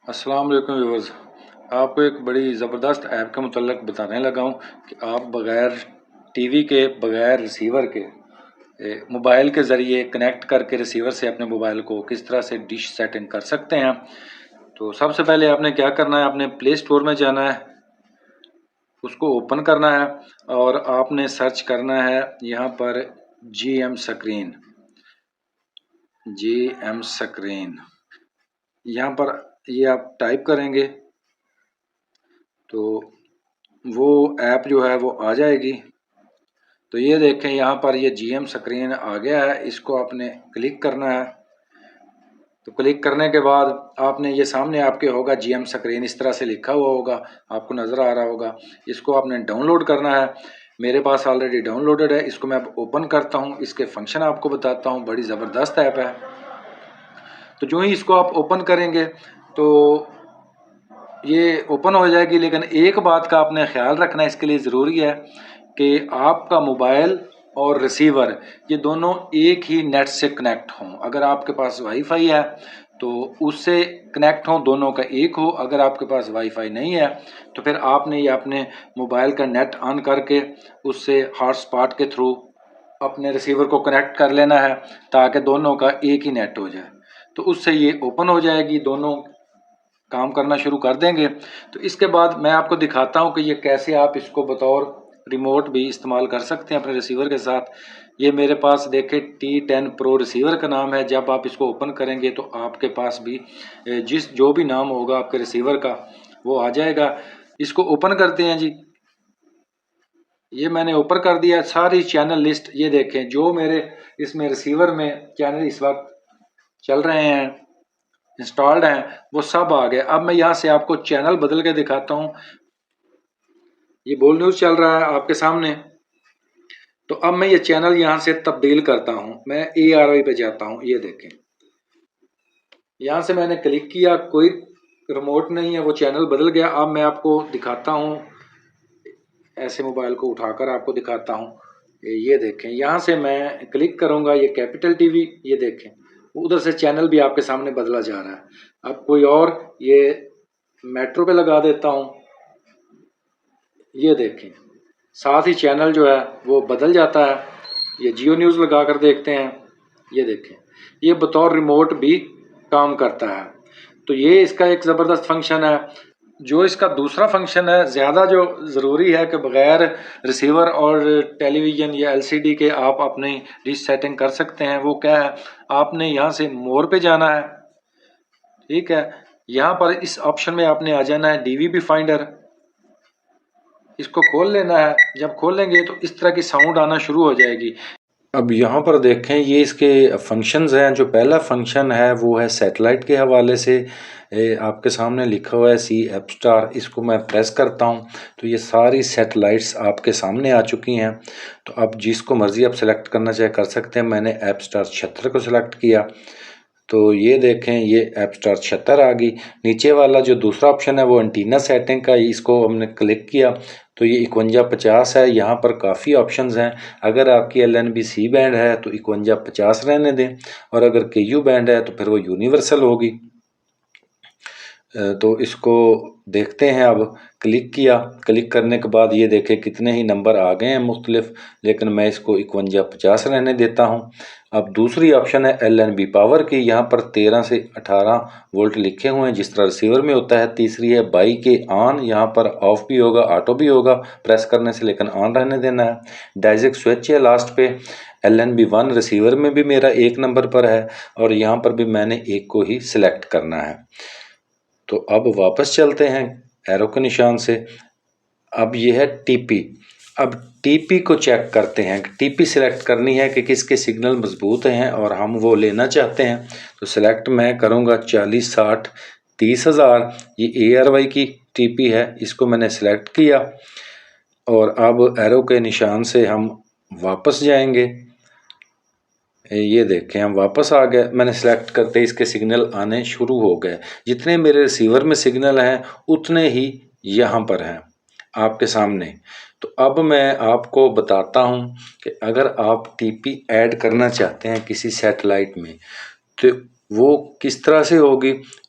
अस्सलाम वालेकुम व्यूवर्स। आपको एक बड़ी ज़बरदस्त ऐप के मुतल्लिक़ बताने लगा हूँ कि आप बग़ैर टीवी के, बग़ैर रिसीवर के, मोबाइल के ज़रिए कनेक्ट करके रिसीवर से अपने मोबाइल को किस तरह से डिश सेटिंग कर सकते हैं। तो सबसे पहले आपने क्या करना है, आपने प्ले स्टोर में जाना है, उसको ओपन करना है और आपने सर्च करना है यहाँ पर GM स्क्रीन। यहाँ पर ये आप टाइप करेंगे तो वो ऐप जो है वो आ जाएगी। तो ये देखें यहाँ पर ये GM स्क्रीन आ गया है, इसको आपने क्लिक करना है। तो क्लिक करने के बाद आपने ये सामने आपके होगा GM स्क्रीन, इस तरह से लिखा हुआ होगा, आपको नज़र आ रहा होगा। इसको आपने डाउनलोड करना है। मेरे पास ऑलरेडी डाउनलोडेड है, इसको मैं अब ओपन करता हूँ, इसके फंक्शन आपको बताता हूँ। बड़ी ज़बरदस्त ऐप है। तो जो ही इसको आप ओपन करेंगे तो ये ओपन हो जाएगी, लेकिन एक बात का आपने ख्याल रखना, इसके लिए ज़रूरी है कि आपका मोबाइल और रिसीवर ये दोनों एक ही नेट से कनेक्ट हों। अगर आपके पास वाईफाई है तो उससे कनेक्ट हों, दोनों का एक हो। अगर आपके पास वाईफाई नहीं है तो फिर आपने ये अपने मोबाइल का नेट ऑन करके उससे हॉटस्पॉट के थ्रू अपने रिसीवर को कनेक्ट कर लेना है, ताकि दोनों का एक ही नेट हो जाए। तो उससे ये ओपन हो जाएगी, दोनों काम करना शुरू कर देंगे। तो इसके बाद मैं आपको दिखाता हूँ कि ये कैसे आप इसको बतौर रिमोट भी इस्तेमाल कर सकते हैं अपने रिसीवर के साथ। ये मेरे पास देखे T10 Pro रिसीवर का नाम है। जब आप इसको ओपन करेंगे तो आपके पास भी जो भी नाम होगा आपके रिसीवर का वो आ जाएगा। इसको ओपन करते हैं जी। ये मैंने ओपन कर दिया, सारी चैनल लिस्ट ये देखें, जो मेरे इसमें रिसीवर में चैनल इस वक्त चल रहे हैं, इंस्टॉल्ड हैं, वो सब आ गए। अब मैं यहाँ से आपको चैनल बदल के दिखाता हूँ। ये बोल न्यूज़ चल रहा है आपके सामने। तो अब मैं ये चैनल यहाँ से तब्दील करता हूँ, मैं ARY पे जाता हूँ। ये देखें, यहाँ से मैंने क्लिक किया, कोई रिमोट नहीं है, वो चैनल बदल गया। अब मैं आपको दिखाता हूँ, ऐसे मोबाइल को उठाकर आपको दिखाता हूँ। ये देखें, यहाँ से मैं क्लिक करूँगा, ये कैपिटल टीवी, ये देखें उधर से चैनल भी आपके सामने बदला जा रहा है। अब कोई और, ये मेट्रो पे लगा देता हूँ, ये देखें साथ ही चैनल जो है वो बदल जाता है। ये जियो न्यूज़ लगा कर देखते हैं, ये देखें ये बतौर रिमोट भी काम करता है। तो ये इसका एक ज़बरदस्त फंक्शन है। जो इसका दूसरा फंक्शन है, ज़्यादा जो ज़रूरी है कि बग़ैर रिसीवर और टेलीविज़न या LCD के आप अपनी डिश सेटिंग कर सकते हैं। वो क्या है, आपने यहाँ से मोर पे जाना है, ठीक है। यहाँ पर इस ऑप्शन में आपने आ जाना है DVB फाइंडर, इसको खोल लेना है। जब खोलेंगे तो इस तरह की साउंड आना शुरू हो जाएगी। अब यहाँ पर देखें, ये इसके फंक्शंस हैं। जो पहला फंक्शन है वो है सैटेलाइट के हवाले से। आपके सामने लिखा हुआ है सी ऐप स्टार, इसको मैं प्रेस करता हूँ तो ये सारी सैटेलाइट्स आपके सामने आ चुकी हैं। तो अब जिसको मर्ज़ी आप सेलेक्ट करना चाहे कर सकते हैं। मैंने ऐप स्टार 76 को सिलेक्ट किया तो ये देखें, ये ऐप स्टार 76 आ गई। नीचे वाला जो दूसरा ऑप्शन है वो एंटीना सेटिंग का, इसको हमने क्लिक किया तो ये 5150 है। यहाँ पर काफ़ी ऑप्शंस हैं। अगर आपकी LNB-C बैंड है तो 5150 रहने दें, और अगर KU बैंड है तो फिर वो यूनिवर्सल होगी। तो इसको देखते हैं। अब क्लिक किया, क्लिक करने के बाद ये देखें कितने ही नंबर आ गए हैं मुख्तलिफ, लेकिन मैं इसको 5150 रहने देता हूँ। अब दूसरी ऑप्शन है LNB पावर की, यहाँ पर 13 से 18 वोल्ट लिखे हुए हैं जिस तरह रिसीवर में होता है। तीसरी है बाई के ऑन, यहाँ पर ऑफ भी होगा, ऑटो भी होगा प्रेस करने से, लेकिन ऑन रहने देना है। डायजेक स्विच है लास्ट पे। LNB1 रिसीवर में भी मेरा 1 नंबर पर है, और यहाँ पर भी मैंने 1 को ही सिलेक्ट करना है। तो अब वापस चलते हैं एरो के निशान से। अब ये है TP। अब TP को चेक करते हैं। TP सिलेक्ट करनी है कि किसके सिग्नल मजबूत हैं और हम वो लेना चाहते हैं। तो सिलेक्ट मैं करूँगा 40 60 30,000। ये ARY की TP है, इसको मैंने सिलेक्ट किया। और अब एरो के निशान से हम वापस जाएंगे। ये देखें हम वापस आ गए। मैंने सेलेक्ट करते ही इसके सिग्नल आने शुरू हो गए। जितने मेरे रिसीवर में सिग्नल हैं उतने ही यहाँ पर हैं आपके सामने। तो अब मैं आपको बताता हूँ कि अगर आप TP ऐड करना चाहते हैं किसी सैटेलाइट में तो वो किस तरह से होगी।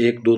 1 2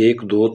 1 2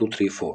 2 3 4۔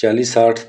40 60